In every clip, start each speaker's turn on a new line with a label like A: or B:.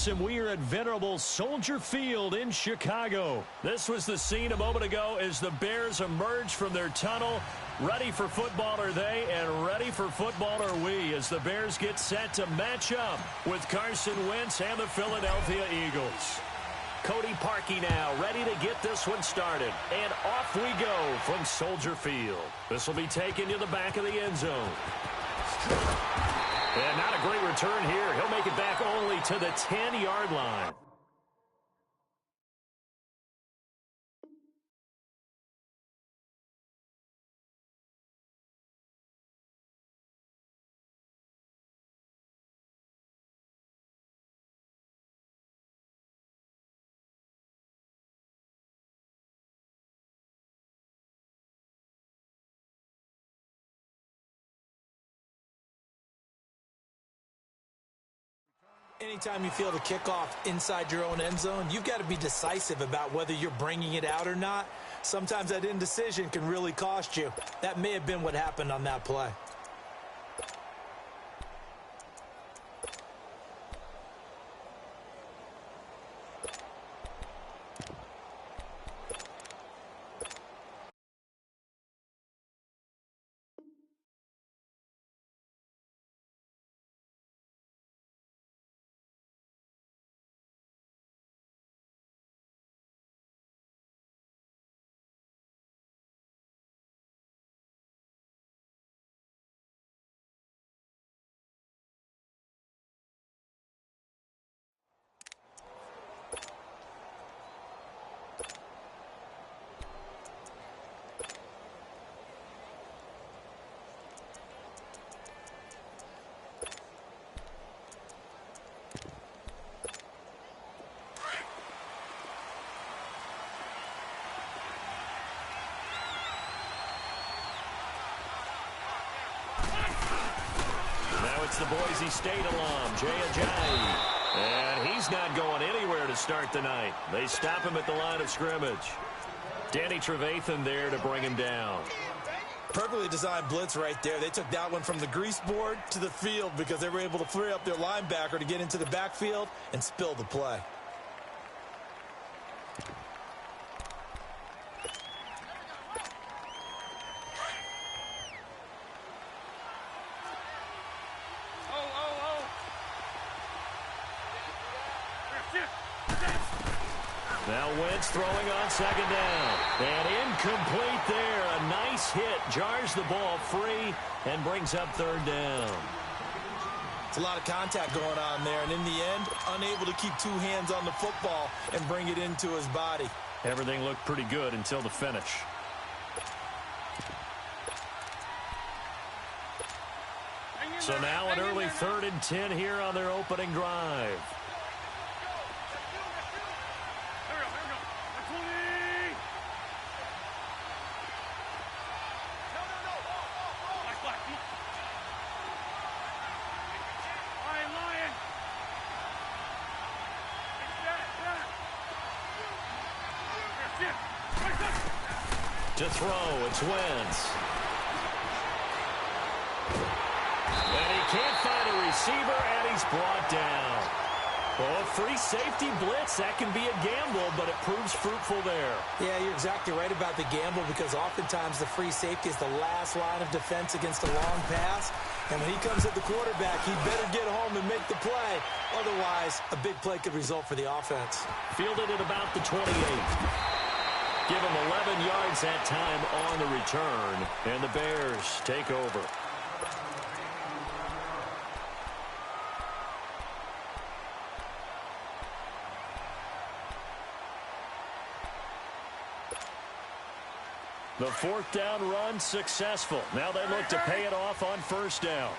A: And we are at venerable Soldier Field in Chicago. This was the scene a moment ago as the Bears emerged from their tunnel. Ready for football are they, and ready for football are we, as the Bears get set to match up with Carson Wentz and the Philadelphia Eagles. Cody Parkey now ready to get this one started. And off we go from Soldier Field. This will be taken to the back of the end zone. And not a great return here. He'll make it back only to the 10-yard line.
B: Anytime you feel the kickoff inside your own end zone, you've got to be decisive about whether you're bringing it out or not. Sometimes that indecision can really cost you. That may have been what happened on that play.
A: It's the Boise State alum, Jay Ajayi. And he's not going anywhere to start the night. They stop him at the line of scrimmage. Danny Trevathan there to bring him down.
B: Perfectly designed blitz right there. They took that one from the grease board to the field because they were able to free up their linebacker to get into the backfield and spill the play.
A: Now Wentz throwing on second down. And incomplete there. A nice hit. Jars the ball free and brings up third down.
B: It's a lot of contact going on there. And in the end, unable to keep two hands on the football and bring it into his body.
A: Everything looked pretty good until the finish. So now an early 3rd and 10 here on their opening drive. To throw, it's Wentz. And he can't find a receiver, and he's brought down. Oh, free safety blitz, that can be a gamble, but it proves fruitful there.
B: Yeah, you're exactly right about the gamble because oftentimes the free safety is the last line of defense against a long pass. And when he comes at the quarterback, he better get home and make the play. Otherwise, a big play could result for the offense.
A: Fielded at about the 28. Give him 11 yards that time on the return, and the Bears take over. The 4th down run successful. Now they look to pay it off on 1st down.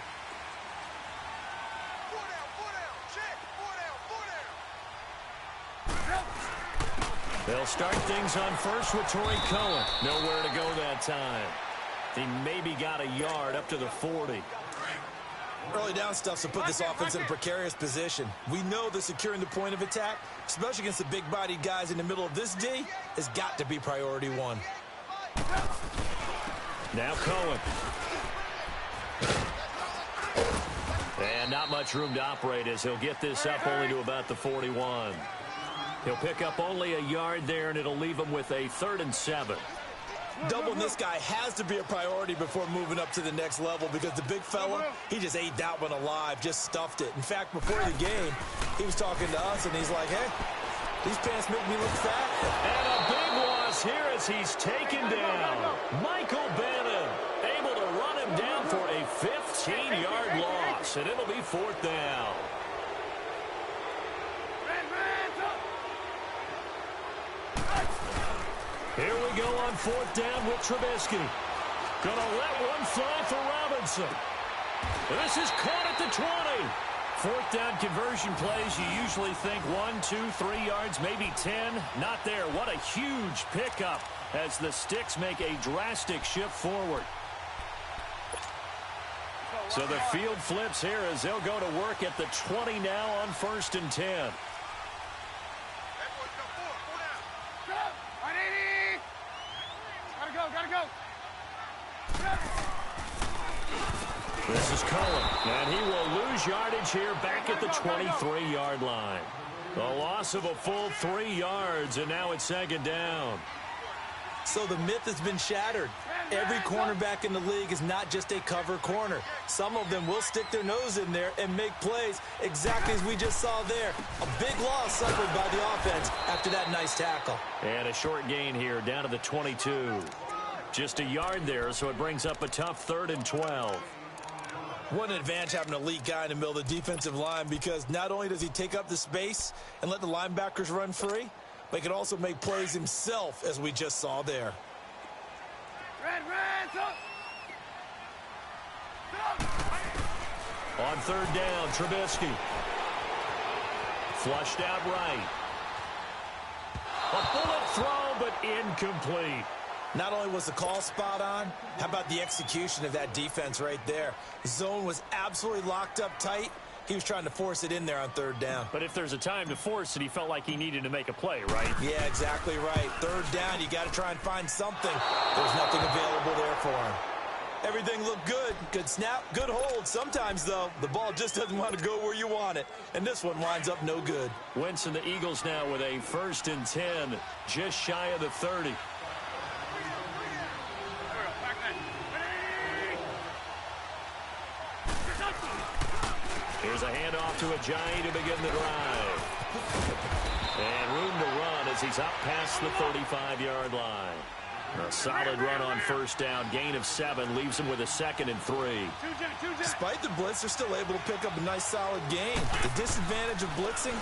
A: They'll start things on first with Torrey Cohen. Nowhere to go that time. He maybe got a yard up to the 40.
B: Early down stuff to put this offense in a precarious position. We know that securing the point of attack, especially against the big-bodied guys in the middle of this D, has got to be priority one.
A: Now Cohen. And And not much room to operate as he'll get this up only to about the 41. He'll pick up only a yard there, and it'll leave him with a 3rd and 7.
B: Doubling this guy has to be a priority before moving up to the next level because the big fella, he just ate that one alive, just stuffed it. In fact, before the game, he was talking to us, and he's like, hey, these pants make me look fat.
A: And a big loss here as he's taken down. Michael Bannon able to run him down for a 15-yard loss, and it'll be 4th down. Here we go on 4th down with Trubisky. Gonna let one fly for Robinson. This is caught at the 20. 4th down conversion plays, you usually think 1, 2, 3 yards, maybe 10. Not there. What a huge pickup as the Sticks make a drastic shift forward. So the field flips here as they'll go to work at the 20 now on 1st and 10. This is Cullen, and he will lose yardage here back at the 23-yard line. The loss of a full 3 yards, and now it's 2nd down.
B: So the myth has been shattered. Every cornerback in the league is not just a cover corner. Some of them will stick their nose in there and make plays exactly as we just saw there. A big loss suffered by the offense after that nice tackle.
A: And a short gain here down to the 22. Just a yard there, so it brings up a tough 3rd and 12.
B: What an advantage having an elite guy in the middle of the defensive line because not only does he take up the space and let the linebackers run free, but he can also make plays himself, as we just saw there.
A: On 3rd down, Trubisky. Flushed out right. A bullet throw, but incomplete.
B: Not only was the call spot on, how about the execution of that defense right there? The zone was absolutely locked up tight. He was trying to force it in there on 3rd down.
A: But if there's a time to force it, he felt like he needed to make a play, right?
B: Yeah, exactly right. 3rd down, you got to try and find something. There's nothing available there for him. Everything looked good. Good snap, good hold. Sometimes, though, the ball just doesn't want to go where you want it. And this one winds up no good.
A: Wentz and the Eagles now with a 1st and 10, just shy of the 30. Here's a handoff to Ajayi to begin the drive. And room to run as he's up past the 35-yard line. A solid run on 1st down. Gain of 7 leaves him with a 2nd and 3.
B: Despite the blitz, they're still able to pick up a nice solid gain. The disadvantage of blitzing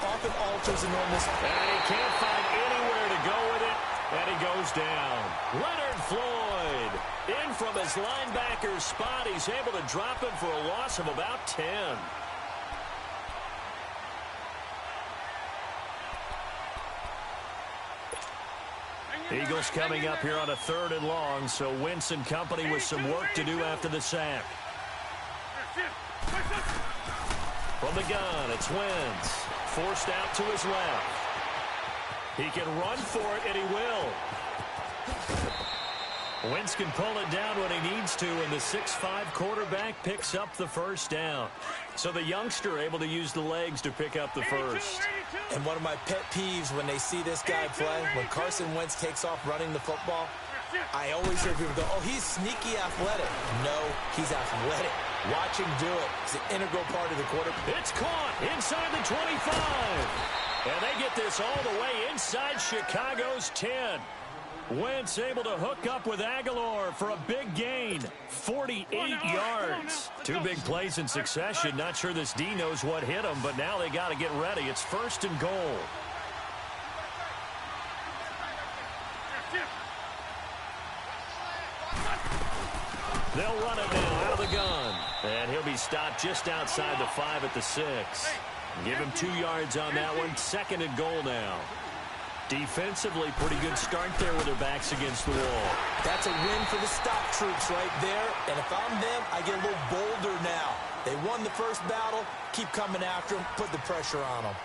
B: often alters a normal.
A: And he can't find anywhere to go with it. And he goes down. Leonard Floyd in from his linebacker spot. He's able to drop him for a loss of about 10. Eagles coming up here on a 3rd and long, so Wentz and company with some work to do after the sack. From the gun, it's Wentz. Forced out to his left. He can run for it, and he will. Wentz can pull it down when he needs to, and the 6'5" quarterback picks up the 1st down. So the youngster able to use the legs to pick up the 1st.
B: And one of my pet peeves when they see this guy play, when Carson Wentz takes off running the football, I always hear people go, oh, he's sneaky athletic. No, he's athletic. Watch him do it. It's an integral part of the quarterback.
A: It's caught inside the 25. And they get this all the way inside Chicago's 10. Wentz able to hook up with Aguilar for a big gain. 48 yards. 2 big plays in succession. Not sure this D knows what hit him, but now they got to get ready. It's 1st and goal. They'll run it now out of the gun. And he'll be stopped just outside the 5 at the 6. Give him 2 yards on that one. 2nd and goal now. Defensively, pretty good start there with their backs against the wall.
B: That's a win for the stop troops right there. And if I'm them, I get a little bolder now. They won the first battle. Keep coming after them. Put the pressure on them.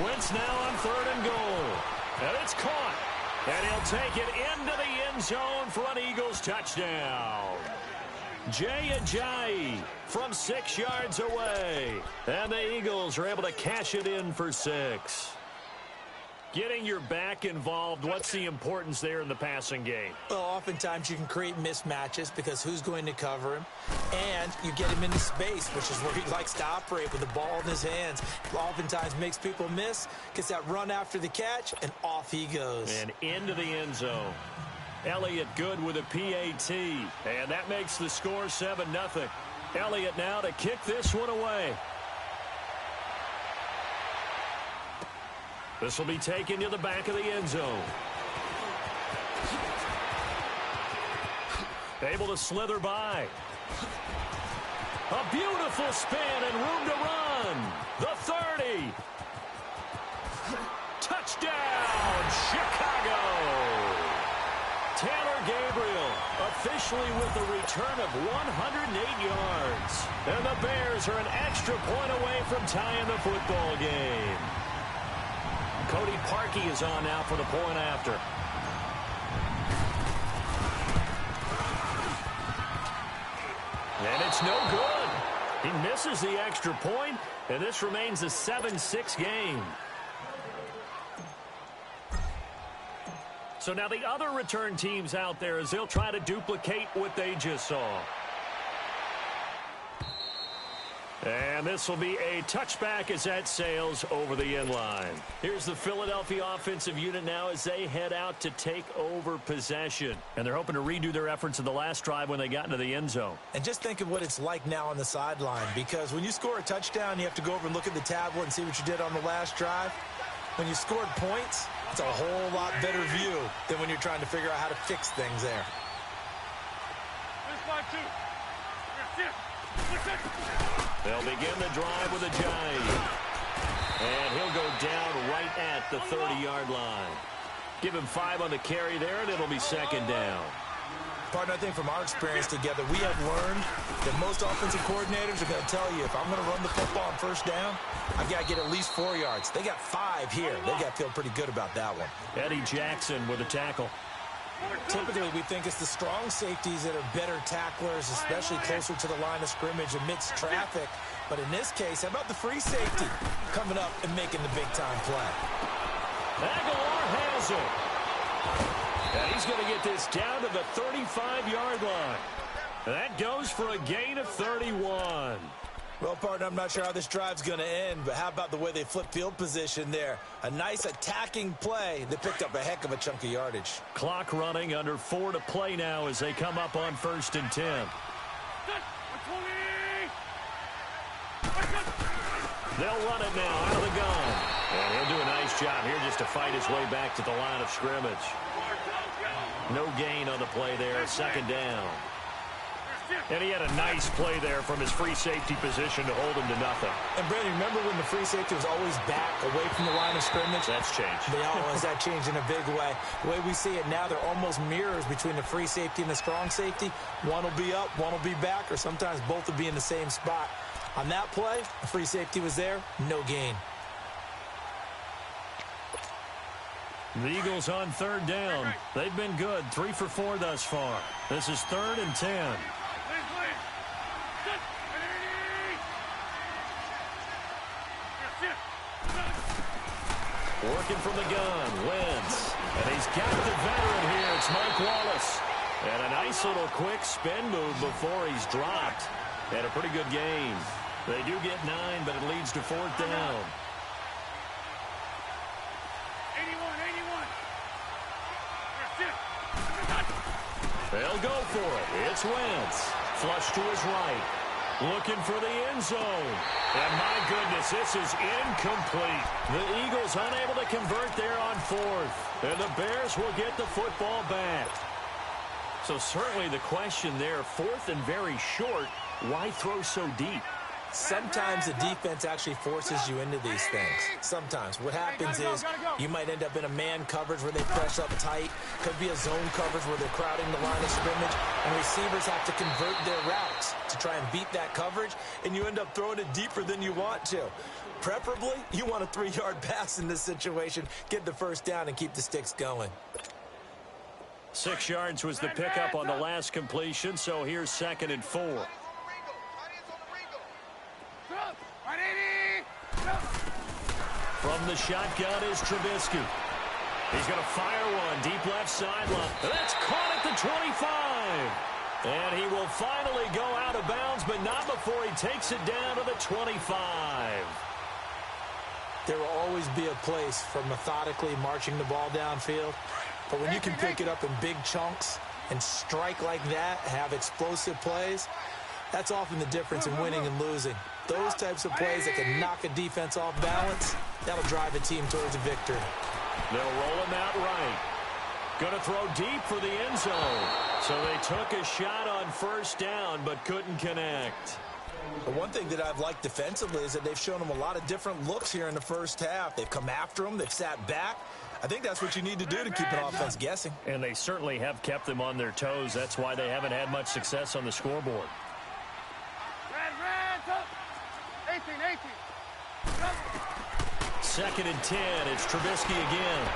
A: Wentz now on 3rd and goal. And it's caught. And he'll take it into the end zone for an Eagles touchdown. Jay Ajayi from 6 yards away. And the Eagles are able to cash it in for 6. Getting your back involved, what's the importance there in the passing game?
B: Well, oftentimes you can create mismatches because who's going to cover him? And you get him into space, which is where he likes to operate with the ball in his hands. Oftentimes makes people miss, gets that run after the catch, and off he goes.
A: And into the end zone. Elliott good with a PAT. And that makes the score 7-0. Elliott now to kick this one away. This will be taken to the back of the end zone. Able to slither by. A beautiful spin and room to run. The 30. Touchdown, Chicago. Taylor Gabriel officially with a return of 108 yards. And the Bears are an extra point away from tying the football game. Cody Parkey is on now for the point after. And it's no good. He misses the extra point, and this remains a 7-6 game. So now the other return teams out there as they'll try to duplicate what they just saw. And this will be a touchback as that sails over the end line. Here's the Philadelphia offensive unit now as they head out to take over possession. And they're hoping to redo their efforts in the last drive when they got into the end zone.
B: And just think of what it's like now on the sideline, because when you score a touchdown, you have to go over and look at the tablet and see what you did on the last drive. When you scored points, it's a whole lot better view than when you're trying to figure out how to fix things there.
A: They'll begin the drive with Ajayi. And he'll go down right at the 30-yard line. Give him 5 on the carry there, and it'll be 2nd down.
B: Partner, I think from our experience together, we have learned that most offensive coordinators are going to tell you, if I'm going to run the football on 1st down, I've got to get at least 4 yards. They got 5 here. They got to feel pretty good about that one.
A: Eddie Jackson with a tackle.
B: Typically, we think it's the strong safeties that are better tacklers, especially closer to the line of scrimmage amidst traffic. But in this case, how about the free safety coming up and making the big-time play?
A: Aguilar has it. And he's going to get this down to the 35-yard line. And that goes for a gain of 31.
B: Well, partner, I'm not sure how this drive's going to end, but how about the way they flip field position there? A nice attacking play that picked up a heck of a chunk of yardage.
A: Clock running, under 4 to play now as they come up on 1st and 10. They'll run it now out of the gun. And he'll do a nice job here just to fight his way back to the line of scrimmage. No gain on the play there, 2nd down. And he had a nice play there from his free safety position to hold him to nothing.
B: And, Brandon, remember when the free safety was always back away from the line of scrimmage?
A: That's changed.
B: That changed in a big way. The way we see it now, they're almost mirrors between the free safety and the strong safety. One will be up, one will be back, or sometimes both will be in the same spot. On that play, the free safety was there, no gain.
A: The Eagles on 3rd down. They've been good, 3 for 4 thus far. This is 3rd and 10. Working from the gun, Wentz. And he's got the veteran here. It's Mike Wallace. And a nice little quick spin move before he's dropped. And a pretty good gain. They do get 9, but it leads to 4th down. 81. They'll go for it. It's Wentz. Flush to his right. Looking for the end zone. And my goodness, this is incomplete. The Eagles unable to convert there on 4th. And the Bears will get the football back. So certainly the question there, 4th and very short, why throw so deep?
B: Sometimes the defense actually forces you into these things. Sometimes. What happens is you might end up in a man coverage where they press up tight. Could be a zone coverage where they're crowding the line of scrimmage, and receivers have to convert their routes to try and beat that coverage, and you end up throwing it deeper than you want to. Preferably, you want a 3-yard pass in this situation, get the first down, and keep the sticks going.
A: 6 yards was the pickup on the last completion, so here's 2nd and 4. From the shotgun is Trubisky. He's going to fire one deep left sideline. That's caught at the 25. And he will finally go out of bounds, but not before he takes it down to the 25.
B: There will always be a place for methodically marching the ball downfield. But when you can pick it up in big chunks and strike like that, have explosive plays, that's often the difference in winning and losing. Those types of plays that can knock a defense off balance, that'll drive a team towards a victory.
A: They'll roll him out right. Going to throw deep for the end zone. So they took a shot on first down but couldn't connect.
B: But one thing that I've liked defensively is that they've shown them a lot of different looks here in the first half. They've come after them. They've sat back. I think that's what you need to do to keep an offense guessing.
A: And they certainly have kept them on their toes. That's why they haven't had much success on the scoreboard. 2nd and 10. It's Trubisky again.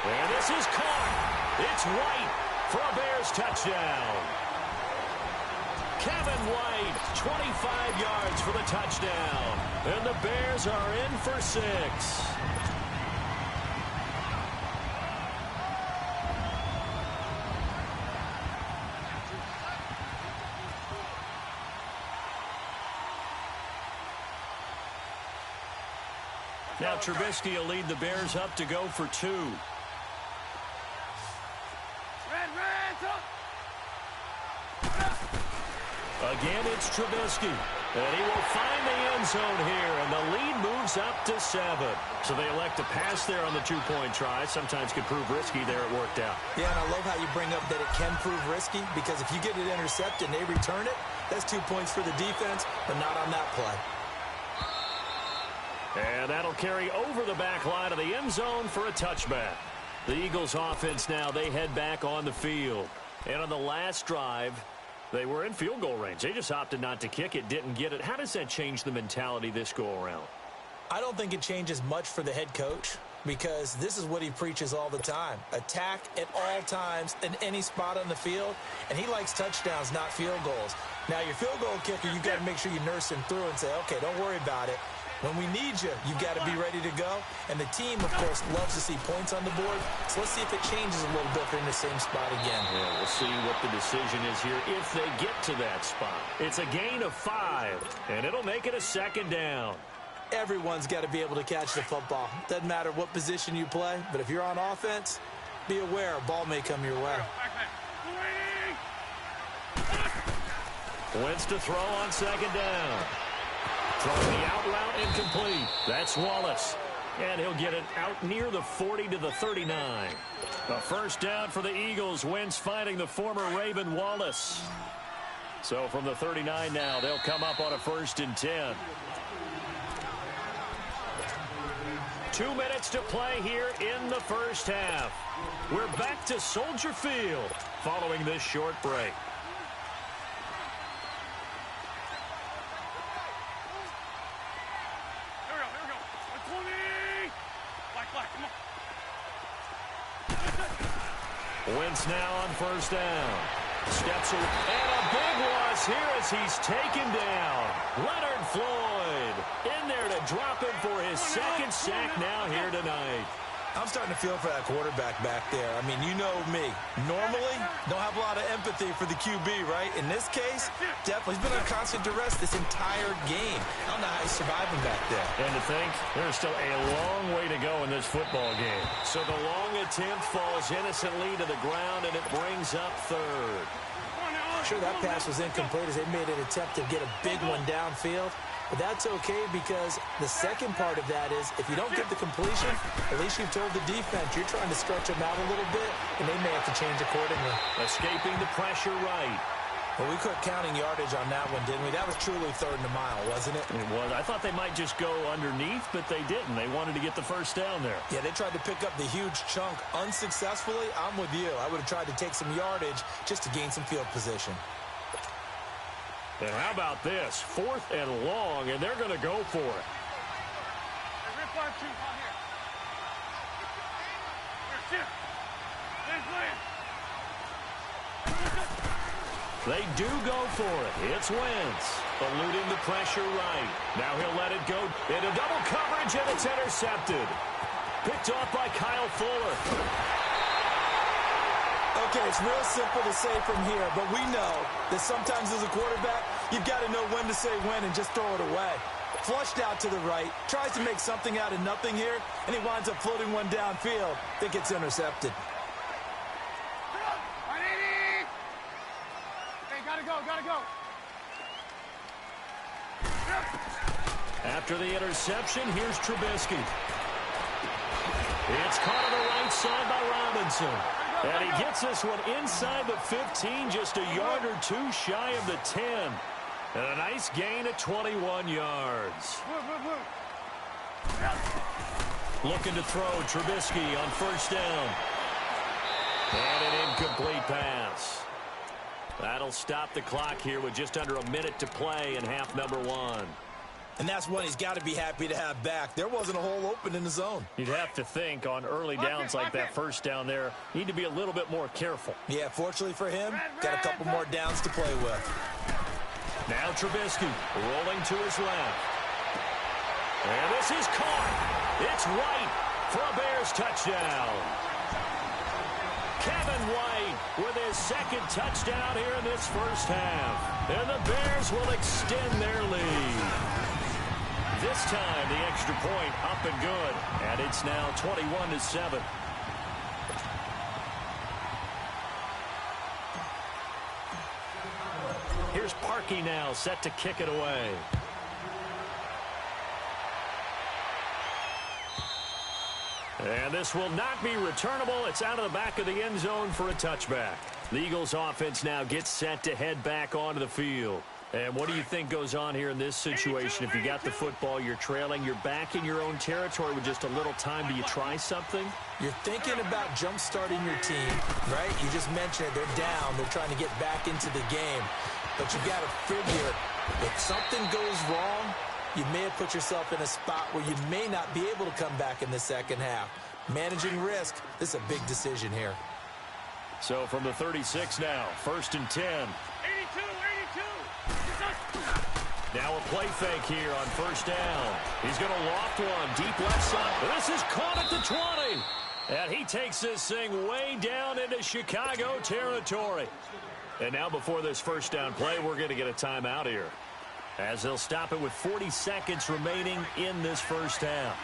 A: And this is caught. It's White for a Bears touchdown. Kevin White, 25 yards for the touchdown. And the Bears are in for 6. Now Trubisky will lead the Bears up to go for 2. Again, it's Trubisky. And he will find the end zone here, and the lead moves up to 7. So they elect to pass there on the 2-point try. Sometimes could prove risky there. It worked out.
B: Yeah, and I love how you bring up that it can prove risky, because if you get it intercepted and they return it, that's 2 points for the defense, but not on that play.
A: And that'll carry over the back line of the end zone for a touchback. The Eagles offense now, they head back on the field. And on the last drive, they were in field goal range. They just opted not to kick it, didn't get it. How does that change the mentality this go-around?
B: I don't think it changes much for the head coach, because this is what he preaches all the time. Attack at all times in any spot on the field, and he likes touchdowns, not field goals. Now, your field goal kicker, you've got to make sure you nurse him through and say, okay, don't worry about it. When we need you, you've got to be ready to go. And the team, of course, loves to see points on the board. So let's see if it changes a little bit if they're in the same spot again.
A: Yeah, we'll see what the decision is here if they get to that spot. It's a gain of 5, and it'll make it a 2nd down.
B: Everyone's got to be able to catch the football. Doesn't matter what position you play, but if you're on offense, be aware a ball may come your way.
A: Wentz to throw on 2nd down. Throwing the out route incomplete. That's Wallace. And he'll get it out near the 40 to the 39. A first down for the Eagles. Wentz finding the former Raven Wallace. So from the 39 now, they'll come up on a 1st and 10. 2 minutes to play here in the first half. We're back to Soldier Field following this short break. Wentz now on first down. Steps away. And a big loss here as he's taken down. Leonard Floyd in there to drop him for his 2nd sack now here tonight.
B: I'm starting to feel for that quarterback back there. I mean, you know me. Normally, don't have a lot of empathy for the QB, right? In this case, definitely. He's been under constant duress this entire game. I don't know how he's surviving back there.
A: And to think, there's still a long way to go in this football game. So the long attempt falls innocently to the ground, and it brings up 3rd.
B: Sure, that pass was incomplete as they made an attempt to get a big one downfield. But that's okay, because the second part of that is if you don't get the completion, at least you've told the defense you're trying to stretch them out a little bit, and they may have to change accordingly.
A: Escaping the pressure right.
B: Well, we quit counting yardage on that one, didn't we? That was truly third and a mile, wasn't it?
A: It was. I thought they might just go underneath, but they didn't. They wanted to get the first down there.
B: Yeah, they tried to pick up the huge chunk unsuccessfully. I'm with you. I would have tried to take some yardage just to gain some field position.
A: And how about this? 4th and long, and they're going to go for it. They do go for it. It's Wentz, eluding the pressure right. Now he'll let it go into double coverage, and it's intercepted. Picked off by Kyle Fuller.
B: Okay, it's real simple to say from here, but we know that sometimes as a quarterback, you've got to know when to say when and just throw it away. Flushed out to the right, tries to make something out of nothing here, and he winds up floating one downfield that gets intercepted.
C: Gotta go.
A: After the interception, here's Trubisky. It's caught on the right side by Robinson. And he gets this one inside the 15, just a yard or two shy of the 10. And a nice gain of 21 yards. Looking to throw Trubisky on first down. And an incomplete pass. That'll stop the clock here with just under a minute to play in half number 1.
B: And that's one he's got to be happy to have back. There wasn't a hole open in the zone.
A: You'd have to think on early downs like that first down there, need to be a little bit more careful.
B: Yeah, fortunately for him, got a couple more downs to play with.
A: Now Trubisky rolling to his left. And this is caught. It's White for a Bears touchdown. Kevin White with his second touchdown here in this first half. And the Bears will extend their lead. This time the extra point up and good. And it's now 21-7. Here's Parkey now set to kick it away. And this will not be returnable. It's out of the back of the end zone for a touchback. The Eagles offense now gets set to head back onto the field. And what do you think goes on here in this situation? If you got the football, you're trailing, you're back in your own territory with just a little time. Do you try something?
B: You're thinking about jump-starting your team, right? You just mentioned it. They're down. They're trying to get back into the game. But you got to figure if something goes wrong, you may have put yourself in a spot where you may not be able to come back in the second half. Managing risk, this is a big decision here.
A: So from the 36 now, 1st and 10.
C: 82.
A: Now a play fake here on first down. He's going to loft one deep left side. This is caught at the 20. And he takes this thing way down into Chicago territory. And now before this first down play, we're going to get a timeout here, as they'll stop it with 40 seconds remaining in this first half.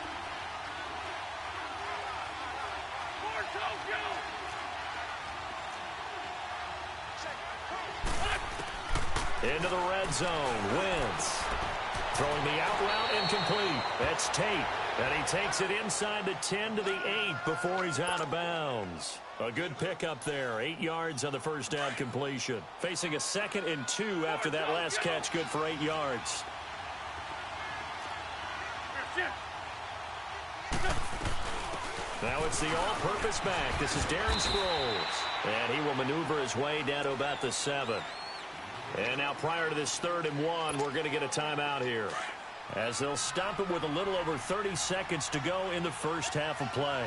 A: Into the red zone. Wentz throwing the out route incomplete. That's Tate. And he takes it inside the 10 to the 8 before he's out of bounds. A good pickup there. 8 yards on the first down completion. Facing a 2nd and 2 after that last catch. Good for 8 yards. Now it's the all-purpose back. This is Darren Sproles. And he will maneuver his way down to about the 7. And now prior to this 3rd and 1, we're going to get a timeout here, as they'll stop it with a little over 30 seconds to go in the first half of play.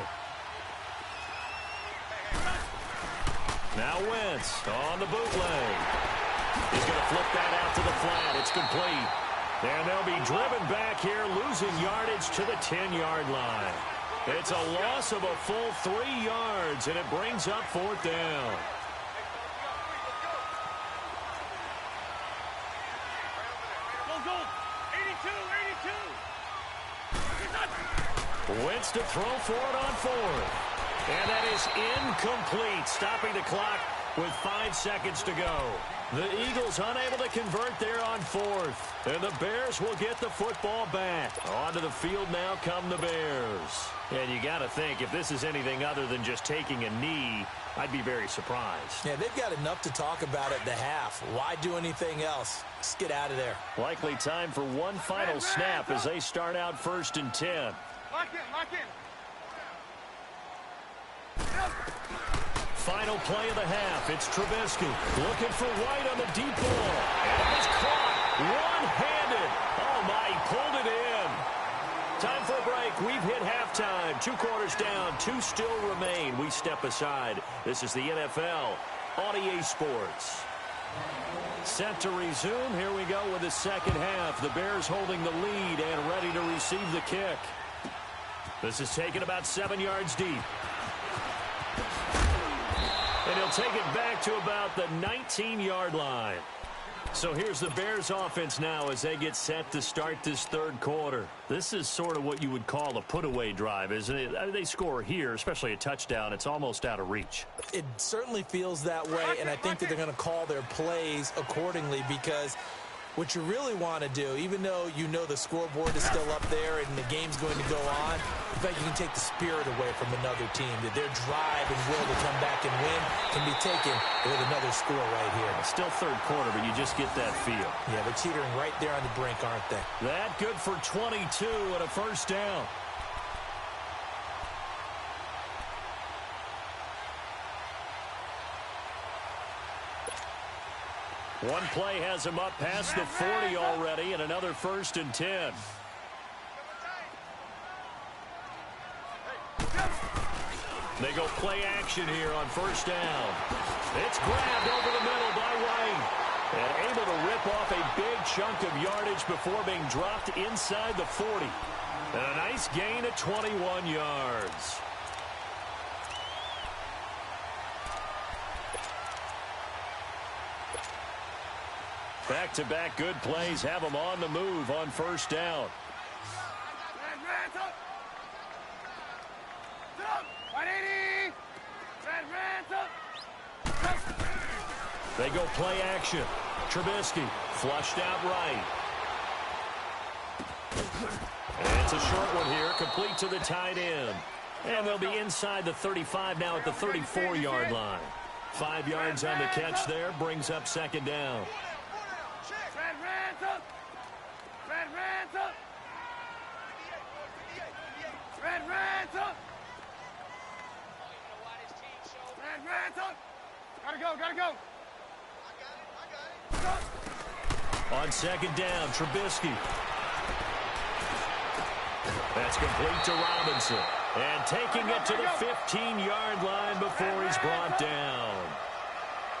A: Now Wentz on the bootleg. He's going to flip that out to the flat. It's complete. And they'll be driven back here, losing yardage to the 10-yard line. It's a loss of a full 3 yards, and it brings up 4th down. Wentz to throw for it on 4th. And that is incomplete, stopping the clock with 5 seconds to go. The Eagles unable to convert there on 4th. And the Bears will get the football back. Onto the field now come the Bears. And you got to think, if this is anything other than just taking a knee, I'd be very surprised.
B: Yeah, they've got enough to talk about at the half. Why do anything else? Just get out of there.
A: Likely time for one final snap as they start out 1st and 10.
C: Lock in.
A: Final play of the half. It's Trubisky looking for White on the deep ball. And it was caught one-handed. Oh, my, he pulled it in. Time for a break. We've hit halftime. 2 quarters down. 2 still remain. We step aside. This is the NFL on EA Sports. Set to resume. Here we go with the second half. The Bears holding the lead and ready to receive the kick. This is taken about 7 yards deep. And he'll take it back to about the 19-yard line. So here's the Bears offense now as they get set to start this third quarter. This is sort of what you would call a put-away drive, isn't it? They score here, especially a touchdown. It's almost out of reach.
B: It certainly feels that way, and I think that they're going to call their plays accordingly because what you really want to do, even though you know the scoreboard is still up there and the game's going to go on, in fact, you can take the spirit away from another team, that their drive and will to come back and win can be taken with another score right here.
A: Still third quarter, but you just get that feel.
B: Yeah, they're teetering right there on the brink, aren't they?
A: That good for 22 and a first down. One play has him up past the 40 already, and another 1st and 10. They go play action here on 1st down. It's grabbed over the middle by White. And able to rip off a big chunk of yardage before being dropped inside the 40. And a nice gain of 21 yards. Back-to-back good plays have them on the move on 1st down. They go play action. Trubisky flushed out right. And it's a short one here, complete to the tight end. And they'll be inside the 35 now at the 34-yard line. 5 yards on the catch there, brings up 2nd down.
C: Gotta go.
A: On 2nd down, Trubisky. That's complete to Robinson. And taking it to the 15-yard line before he's brought down.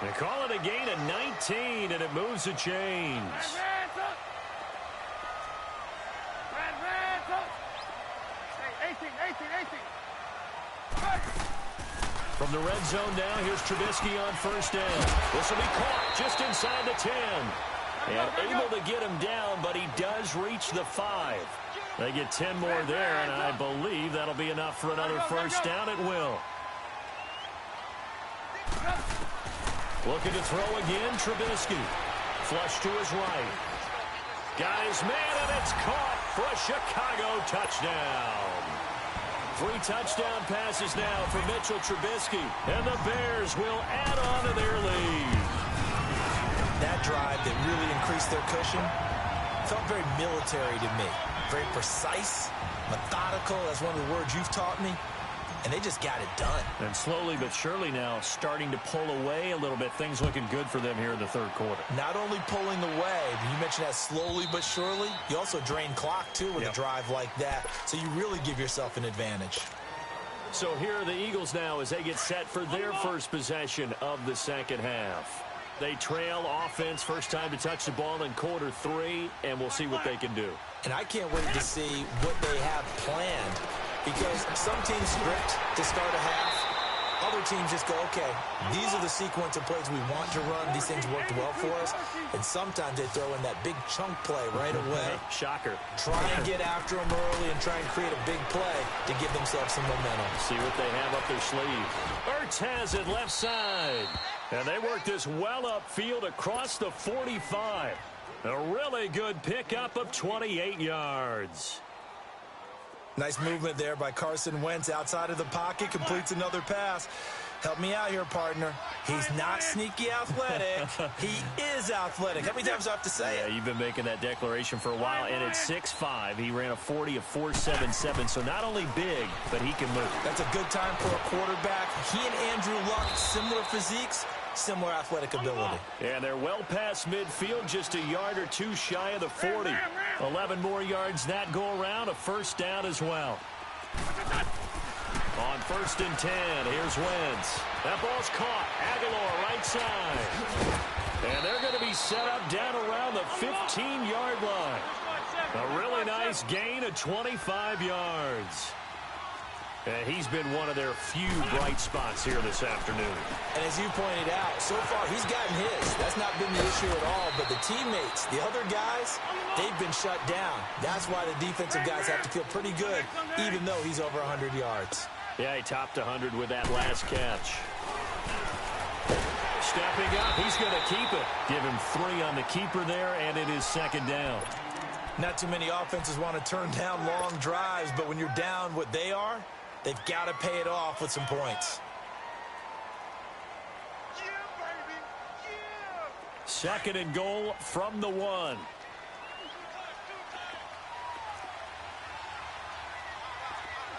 A: They call it a gain of 19, and it moves the chains. From the red zone now, here's Trubisky on 1st down. This will be caught just inside the 10. And able to get him down, but he does reach the 5. They get 10 more there, and I believe that'll be enough for another 1st down. It will. Looking to throw again, Trubisky. Flush to his right. Got his man, and it's caught for a Chicago touchdown. 3 touchdown passes now for Mitchell Trubisky, and the Bears will add on to their lead.
B: That drive that really increased their cushion felt very military to me. Very precise, methodical, that's one of the words you've taught me. And they just got it done.
A: And slowly but surely now starting to pull away a little bit. Things looking good for them here in the third quarter.
B: Not only pulling away, but you mentioned that slowly but surely. You also drain clock, too, with a drive like that. So you really give yourself an advantage.
A: So here are the Eagles now as they get set for their first possession of the second half. They trail offense, first time to touch the ball in quarter 3, and we'll see what they can do.
B: And I can't wait to see what they have planned. Because some teams script to start a half. Other teams just go, okay, these are the sequence of plays we want to run. These things worked well for us. And sometimes they throw in that big chunk play right away.
A: Shocker.
B: Try and get after them early and try and create a big play to give themselves some momentum.
A: See what they have up their sleeve. Ertz has it left side. And they work this well upfield across the 45. A really good pickup of 28 yards.
B: Nice movement there by Carson Wentz outside of the pocket, completes another pass. Help me out here, partner. He's not sneaky athletic. He is athletic. How many times do I have to say it?
A: Yeah, you've been making that declaration for a while, and at 6'5", he ran a 40 of 4.77, so not only big, but he can move.
B: That's a good time for a quarterback. He and Andrew Luck, similar physiques, similar athletic ability.
A: And they're well past midfield, just a yard or two shy of the 40. 11 more yards that go around, a first down as well. On 1st and 10, here's Wentz. That ball's caught. Aguilar right side. And they're going to be set up down around the 15-yard line. A really nice gain of 25 yards. And he's been one of their few bright spots here this afternoon.
B: And as you pointed out, so far he's gotten his. That's not been the issue at all. But the teammates, the other guys, they've been shut down. That's why the defensive guys have to feel pretty good, even though he's over 100 yards.
A: Yeah, he topped 100 with that last catch. Stepping up, he's going to keep it. Give him 3 on the keeper there, and it is 2nd down.
B: Not too many offenses want to turn down long drives, but when you're down what they are, they've got to pay it off with some points.
C: Yeah, baby.
A: 2nd and goal from the 1.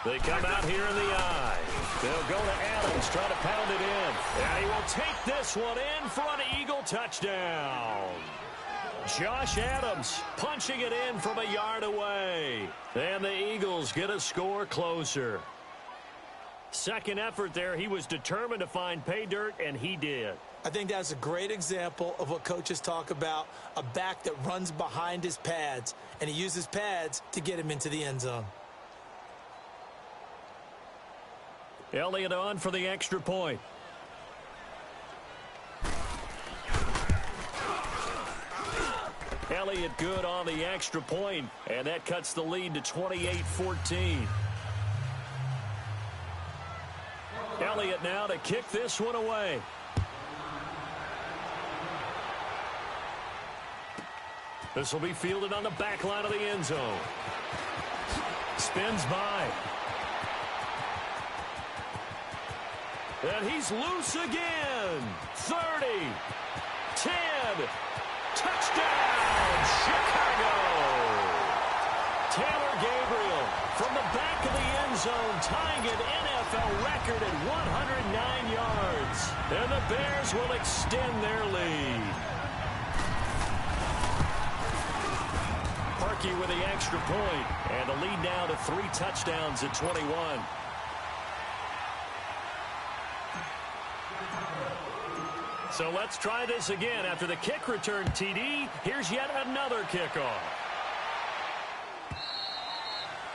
A: They come out here in the eye. They'll go to Adams, try to pound it in. And he will take this one in for an Eagle touchdown. Josh Adams punching it in from a yard away. And the Eagles get a score closer. Second effort there. He was determined to find pay dirt, and he did.
B: I think that's a great example of what coaches talk about, a back that runs behind his pads, and he uses pads to get him into the end zone.
A: Elliott on for the extra point. Elliott good on the extra point, and that cuts the lead to 28-14. Elliott now to kick this one away. This will be fielded on the back line of the end zone. Spins by. And he's loose again. 30, 10, touchdown, Chicago. Taylor Gabriel from the back of the end zone, tying an NFL record at 109 yards. And the Bears will extend their lead. Parkey with the extra point, and the lead now to 3 touchdowns at 21. So let's try this again. After the kick return, TD, here's yet another kickoff.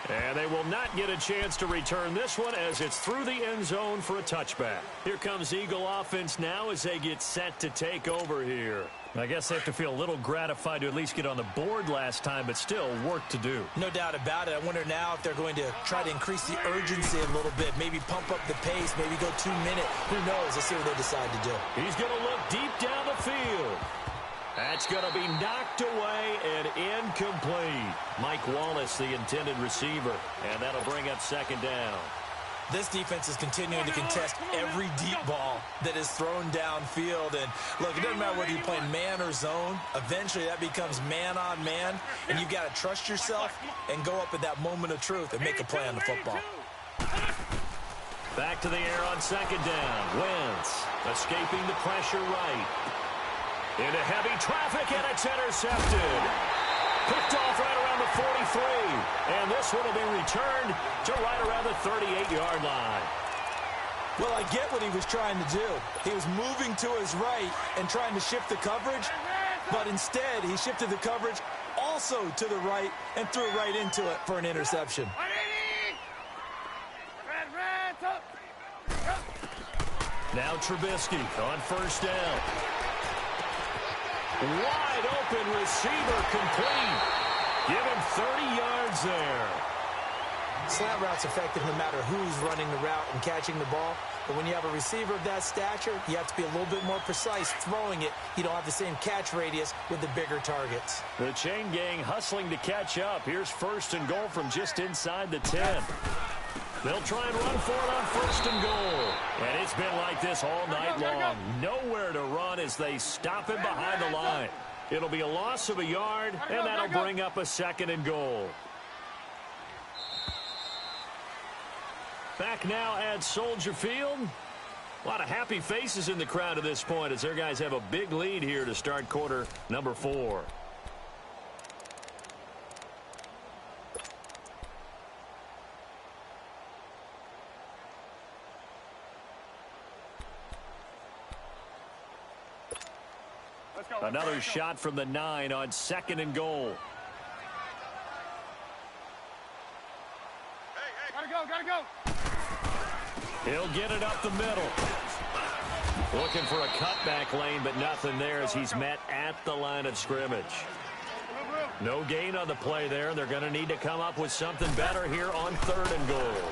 A: And they will not get a chance to return this one as it's through the end zone for a touchback. Here comes Eagle offense now as they get set to take over here. I guess they have to feel a little gratified to at least get on the board last time, but still work to do.
B: No doubt about it. I wonder now if they're going to try to increase the urgency a little bit, maybe pump up the pace, maybe go 2-minute. Who knows? Let's see what they decide to do.
A: He's going to look deep down the field. That's going to be knocked away and incomplete. Mike Wallace, the intended receiver, and that'll bring up 2nd down.
B: This defense is continuing to contest every deep ball that is thrown downfield. And, look, it doesn't matter whether you're playing man or zone. Eventually, that becomes man-on-man, and you've got to trust yourself and go up at that moment of truth and make a play on the football.
A: Back to the air on 2nd down. Wentz escaping the pressure right. Into heavy traffic, and it's intercepted. Picked off right around the 43. And this one will be returned to right around the 38-yard line.
B: Well, I get what he was trying to do. He was moving to his right and trying to shift the coverage, but instead he shifted the coverage also to the right and threw right into it for an interception.
A: Now Trubisky on 1st down. Wide open receiver complete. Give him 30 yards there.
B: Slant route's effective no matter who's running the route and catching the ball. But when you have a receiver of that stature, you have to be a little bit more precise throwing it. You don't have the same catch radius with the bigger targets.
A: The chain gang hustling to catch up. Here's 1st and goal from just inside the 10. They'll try and run for it on 1st and goal. And it's been like this all night long. Nowhere to run as they stop him behind the line. It'll be a loss of a yard, and that'll bring up a 2nd and goal. Back now at Soldier Field. A lot of happy faces in the crowd at this point as their guys have a big lead here to start quarter number 4. Another shot from the 9 on 2nd and goal.
C: Gotta go.
A: He'll get it up the middle. Looking for a cutback lane, but nothing there as he's met at the line of scrimmage. No gain on the play there. They're going to need to come up with something better here on 3rd and goal.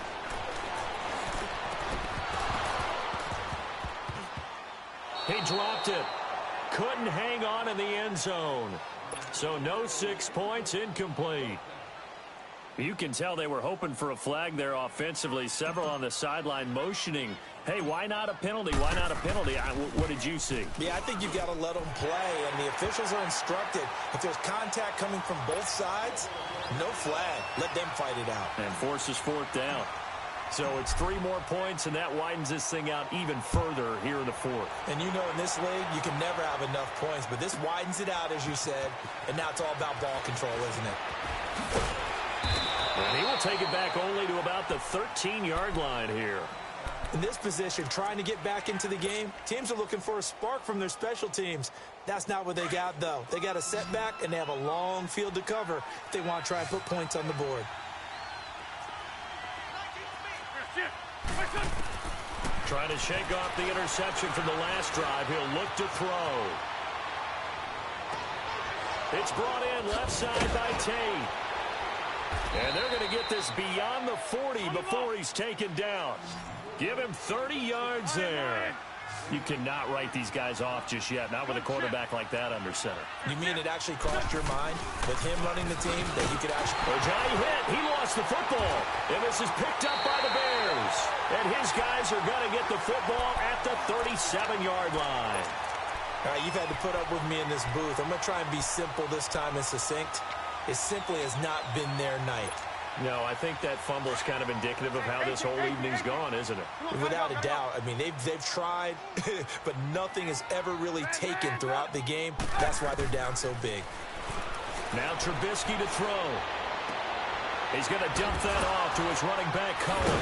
A: He dropped it. Couldn't hang on in the end zone. So no 6 points, incomplete. You can tell they were hoping for a flag there offensively. Several on the sideline motioning. Hey, why not a penalty? Why not a penalty? What did you see?
B: Yeah, I think you've got to let them play, and the officials are instructed. If there's contact coming from both sides, no flag. Let them fight it out.
A: And forces 4th down. So it's 3 more points, and that widens this thing out even further here in the 4th.
B: And you know in this league, you can never have enough points, but this widens it out, as you said, and now it's all about ball control, isn't it?
A: And he will take it back only to about the 13-yard line here.
B: In this position, trying to get back into the game, teams are looking for a spark from their special teams. That's not what they got, though. They got a setback, and they have a long field to cover if they want to try and put points on the board.
A: Trying to shake off the interception from the last drive. He'll look to throw. It's brought in left side by Tate. And they're going to get this beyond the 40 before he's taken down. Give him 30 yards there. You cannot write these guys off just yet, not with a quarterback like that under center.
B: You mean it actually crossed your mind with him running the team that you could actually...
A: Oh, Johnny hit. He lost the football. And this is picked up by the Bears. And his guys are going to get the football at the 37-yard line.
B: All right, you've had to put up with me in this booth. I'm going to try and be simple this time and succinct. It simply has not been their night.
A: No, I think that fumble is kind of indicative of how this whole evening's gone, isn't it?
B: Without a doubt. I mean, they've tried, but nothing is ever really taken throughout the game. That's why they're down so big.
A: Now Trubisky to throw. He's going to dump that off to his running back, Cohen.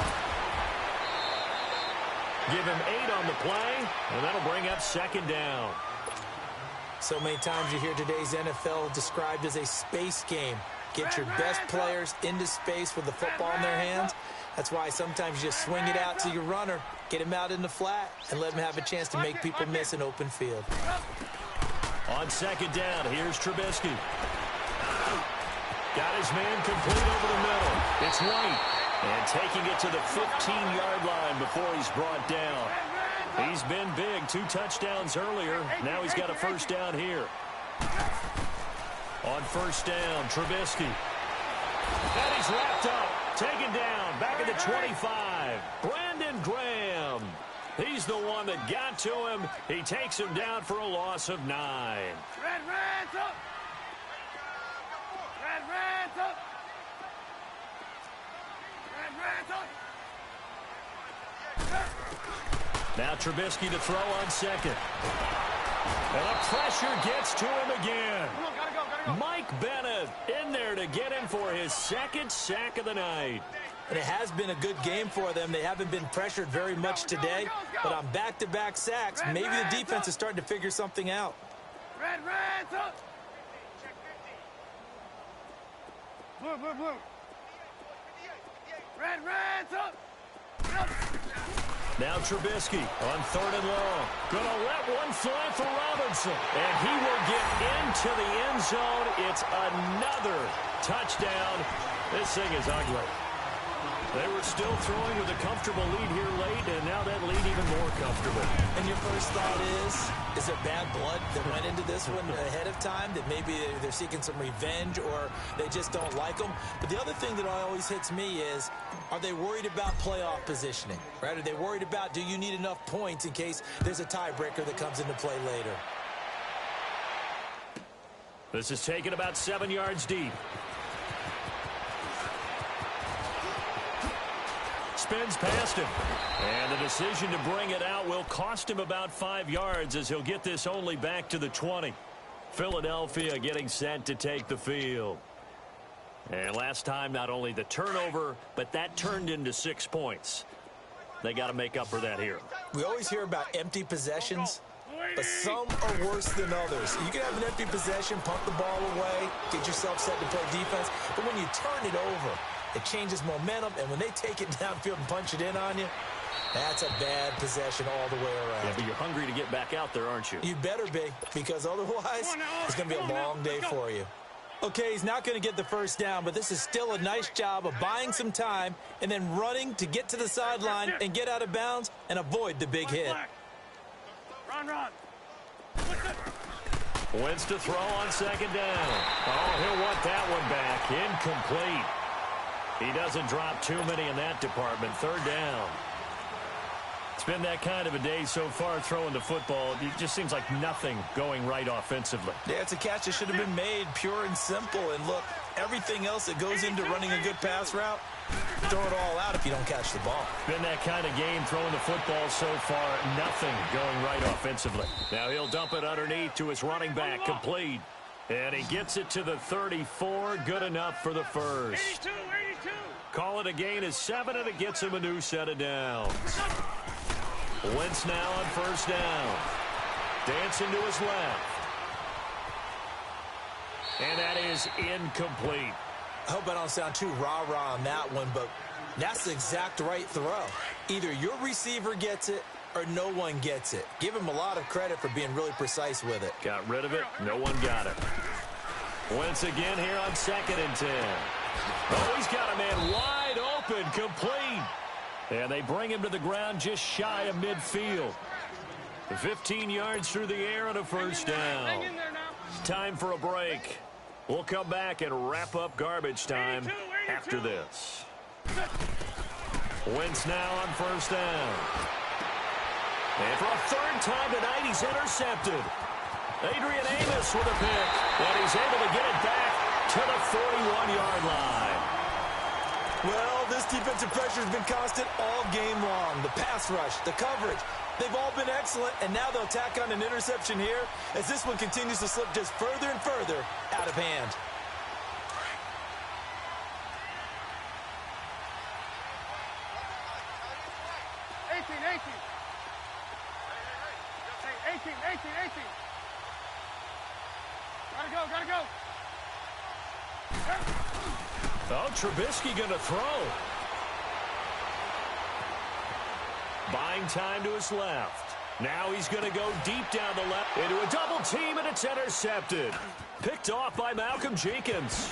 A: Give him 8 on the play, and that'll bring up 2nd down.
B: So many times you hear today's NFL described as a space game. Get your best players into space with the football in their hands. That's why sometimes you just swing it out to your runner, get him out in the flat, and let him have a chance to make people miss an open field.
A: On 2nd down, here's Trubisky. Got his man complete over the middle. It's White. And taking it to the 15-yard line before he's brought down. He's been big. 2 touchdowns earlier. Now he's got a 1st down here. On 1st down, Trubisky. And he's wrapped up. Taken down. Back at the 25. Brandon Graham. He's the one that got to him. He takes him down for a loss of 9.
C: Red's up. Red's up. Red's up.
A: Now Trubisky to throw on 2nd. And the pressure gets to him again.
C: Come on, gotta go.
A: Mike Bennett in there to get him for his 2nd sack of the night.
B: And it has been a good game for them. They haven't been pressured very much today, but on back-to-back sacks, maybe the defense is starting to figure something out.
C: Red's up. Blue. Red's up.
A: Now Trubisky on 3rd and long. Gonna let one fly for Robinson. And he will get into the end zone. It's another touchdown. This thing is ugly. They were still throwing with a comfortable lead here late, and now that lead even more comfortable.
B: And your first thought is there bad blood that went into this one ahead of time, that maybe they're seeking some revenge or they just don't like them? But the other thing that always hits me is, are they worried about playoff positioning, right? Are they worried about, do you need enough points in case there's a tiebreaker that comes into play later?
A: This is taken about 7 yards deep. Spins past him. And the decision to bring it out will cost him about 5 yards as he'll get this only back to the 20. Philadelphia getting set to take the field. And last time, not only the turnover, but that turned into 6 points. They got to make up for that here.
B: We always hear about empty possessions, but some are worse than others. You can have an empty possession, pump the ball away, get yourself set to play defense, but when you turn it over, it changes momentum, and when they take it downfield and punch it in on you, that's a bad possession all the way around.
A: Yeah, but you're hungry to get back out there, aren't you?
B: You better be, because otherwise it's going to be a long day for you. Okay, he's not going to get the first down, but this is still a nice job of buying some time and then running to get to the sideline and get out of bounds and avoid the big hit.
C: Run.
A: Wins to throw on second down. Oh, he'll want that one back. Incomplete. He doesn't drop too many in that department. Third down. It's been that kind of a day so far throwing the football. It just seems like nothing going right offensively.
B: Yeah, it's a catch that should have been made, pure and simple. And look, everything else that goes into running a good pass route, throw it all out if you don't catch the ball.
A: Been that kind of game throwing the football so far. Nothing going right offensively. Now he'll dump it underneath to his running back, complete. And he gets it to the 34. Good enough for the first.
C: 82.
A: Call it a gain of 7, and it gets him a new set of downs. Wentz now on first down. Dancing to his left. And that is incomplete.
B: I hope I don't sound too rah-rah on that one, but that's the exact right throw. Either your receiver gets it or no one gets it. Give him a lot of credit for being really precise with it.
A: Got rid of it. No one got it. Wentz again here on 2nd and 10. Oh, he's got a man wide open, complete. And they bring him to the ground just shy of midfield. 15 yards through the air and a first down. Time for a break. We'll come back and wrap up garbage time after this. Wentz now on first down. And for a third time tonight, he's intercepted. Adrian Amos with a pick. And he's able to get it back to the 41-yard line.
B: Well, this defensive pressure has been constant all game long. The pass rush, the coverage, they've all been excellent, and now they'll tack on an interception here as this one continues to slip just further and further out of hand.
C: Gotta go.
A: Oh, Trubisky going to throw. Buying time to his left. Now he's going to go deep down the left into a double team, and it's intercepted. Picked off by Malcolm Jenkins.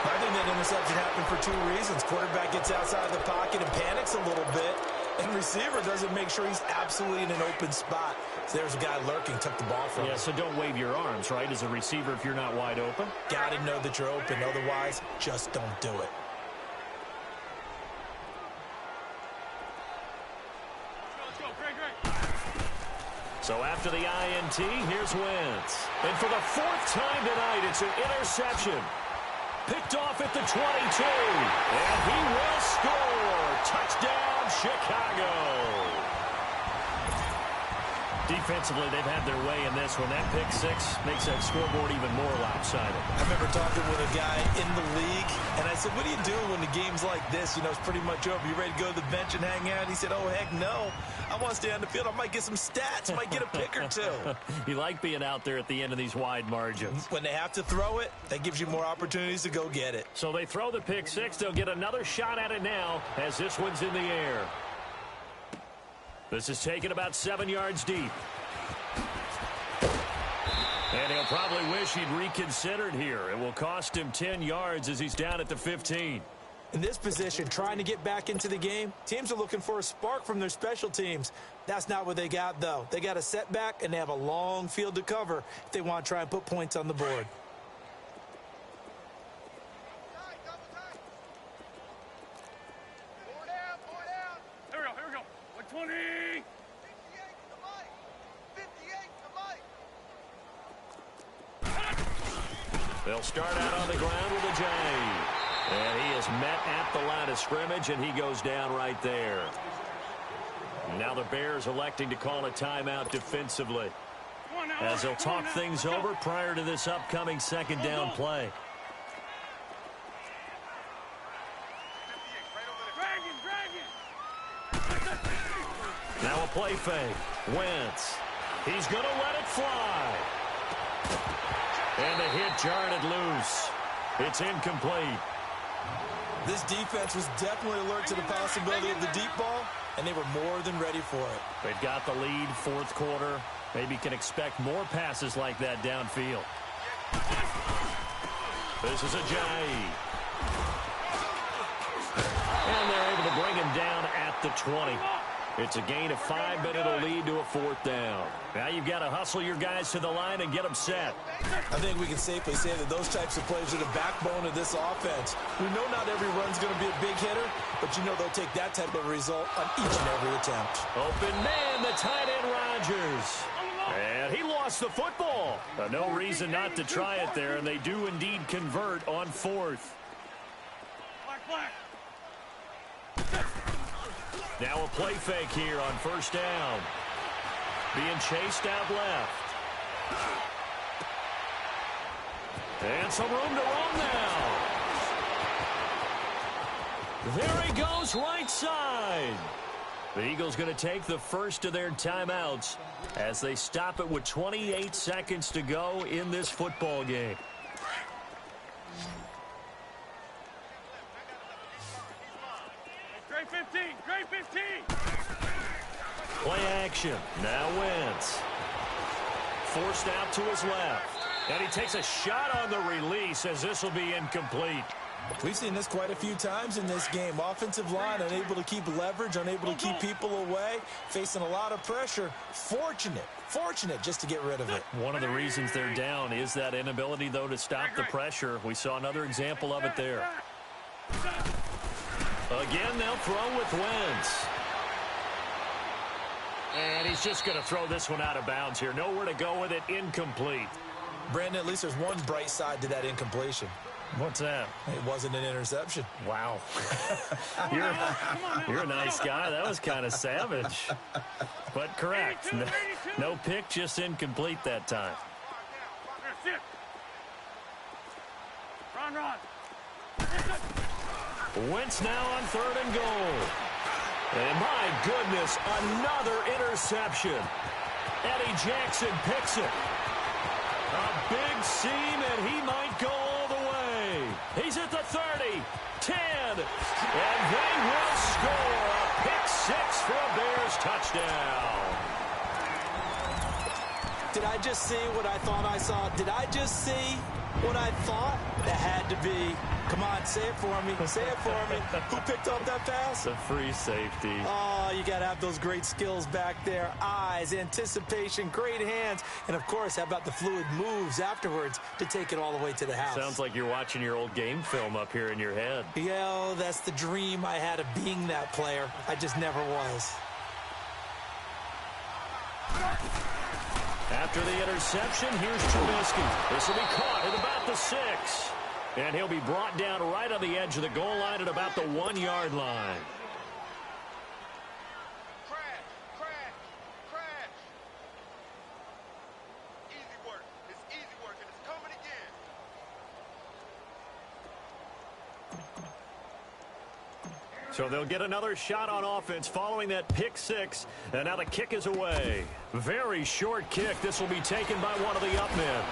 B: I think that interception happened for 2 reasons. Quarterback gets outside of the pocket and panics a little bit, and receiver doesn't make sure he's absolutely in an open spot. So there's a guy lurking, took the ball from him.
A: Yeah, so don't wave your arms, right, as a receiver if you're not wide open.
B: Got to know that you're open. Otherwise, just don't do it.
A: So after the INT, here's Wentz. And for the 4th time tonight, it's an interception. Picked off at the 22. And he will score. Touchdown, Chicago. Defensively, they've had their way in this one. That pick 6 makes that scoreboard even more lopsided.
B: I remember talking with a guy in the league, and I said, what do you do when the game's like this? You know, it's pretty much over. You ready to go to the bench and hang out? He said, oh, heck no. I want to stay on the field. I might get some stats. I might get a pick or 2.
A: You like being out there at the end of these wide margins.
B: When they have to throw it, that gives you more opportunities to go get it.
A: So they throw the pick 6. They'll get another shot at it now as this one's in the air. This is taken about 7 yards deep. And he'll probably wish he'd reconsidered here. It will cost him 10 yards as he's down at the 15.
B: In this position, trying to get back into the game, teams are looking for a spark from their special teams. That's not what they got, though. They got a setback, and they have a long field to cover if they want to try and put points on the board.
C: Here we go. 120.
A: They'll start out on the ground with a J. And he is met at the line of scrimmage, and he goes down right there. Now the Bears electing to call a timeout defensively, as they'll talk things over prior to this upcoming second down play. Now a play fake. Wentz. He's going to let it fly. And the hit jarred it loose. It's incomplete.
B: This defense was definitely alert to the possibility of the deep ball, and they were more than ready for it.
A: They've got the lead, fourth quarter. Maybe can expect more passes like that downfield. This is a J. And they're able to bring him down at the 20. It's a gain of 5, but it'll lead to a fourth down. Now you've got to hustle your guys to the line and get them set.
B: I think we can safely say that those types of plays are the backbone of this offense. We know not every run's going to be a big hitter, but you know they'll take that type of result on each and every attempt.
A: Open man, the tight end Rodgers. And he lost the football. No reason not to try it there, and they do indeed convert on fourth.
C: Black.
A: Now a play fake here on first down. Being chased out left. And some room to run now. There he goes, right side. The Eagles going to take the first of their timeouts as they stop it with 28 seconds to go in this football game.
C: Great 15.
A: Play action. Now Wentz. Forced out to his left. And he takes a shot on the release as this will be incomplete.
B: We've seen this quite a few times in this game. Offensive line unable to keep leverage, unable to keep people away, facing a lot of pressure. Fortunate just to get rid of it.
A: One of the reasons they're down is that inability, though, to stop the pressure. We saw another example of it there. Again, they'll throw with Wentz. And he's just going to throw this one out of bounds here. Nowhere to go with it. Incomplete.
B: Brandon, at least there's one bright side to that incompletion.
A: What's that?
B: It wasn't an interception.
A: Wow. You're a nice guy. That was kind of savage. But correct. No pick, just incomplete that time.
C: Run.
A: Wentz now on 3rd and goal. And my goodness, another interception. Eddie Jackson picks it. A big seam, and he might go all the way. He's at the 30, 10, and they will score a pick 6 for a Bears touchdown.
B: Did I just see what I thought I saw? Did I just see what I thought? That had to be. Come on, say it for me. Say it for me. Who picked up that pass?
A: The free safety.
B: Oh, you got to have those great skills back there. Eyes, anticipation, great hands. And, of course, how about the fluid moves afterwards to take it all the way to the house?
A: Sounds like you're watching your old game film up here in your head.
B: Yeah, that's the dream I had of being that player. I just never was.
A: After the interception, here's Trubisky. This will be caught at about the 6. And he'll be brought down right on the edge of the goal line at about the 1-yard line.
D: Crash. Easy work. It's easy work, and it's coming again.
A: So they'll get another shot on offense following that pick 6. And now the kick is away. Very short kick. This will be taken by one of the up men.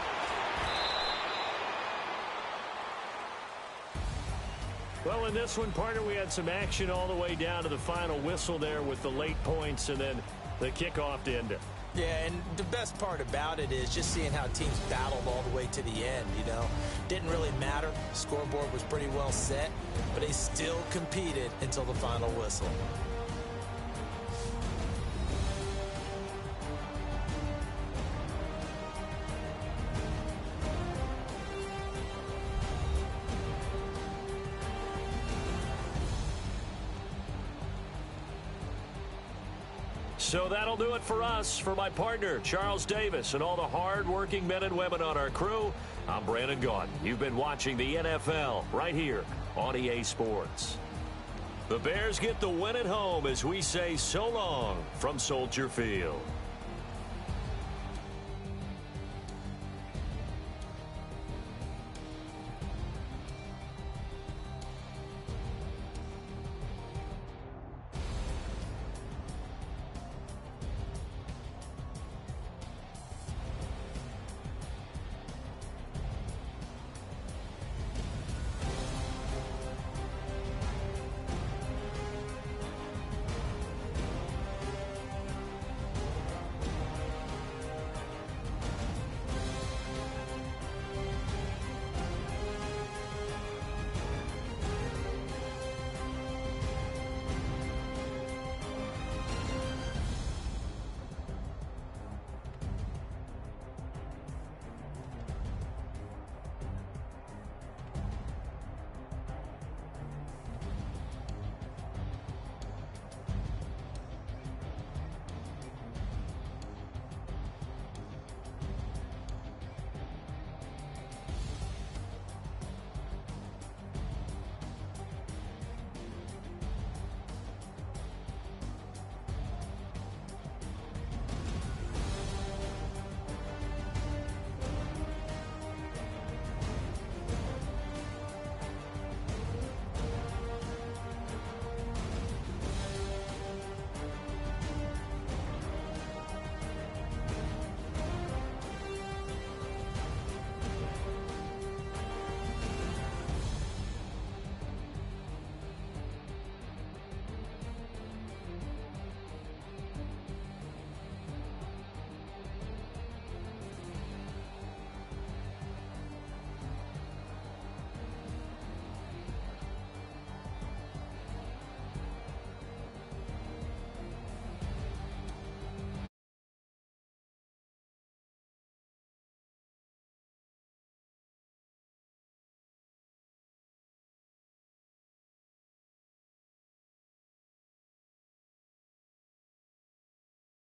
A: Well, in this one, partner, we had some action all the way down to the final whistle there with the late points and then the kickoff to end it.
B: Yeah, and the best part about it is just seeing how teams battled all the way to the end, you know. Didn't really matter. Scoreboard was pretty well set, but they still competed until the final whistle.
A: So that'll do it for us. For my partner, Charles Davis, and all the hard-working men and women on our crew, I'm Brandon Gaudin. You've been watching the NFL right here on EA Sports. The Bears get the win at home as we say so long from Soldier Field.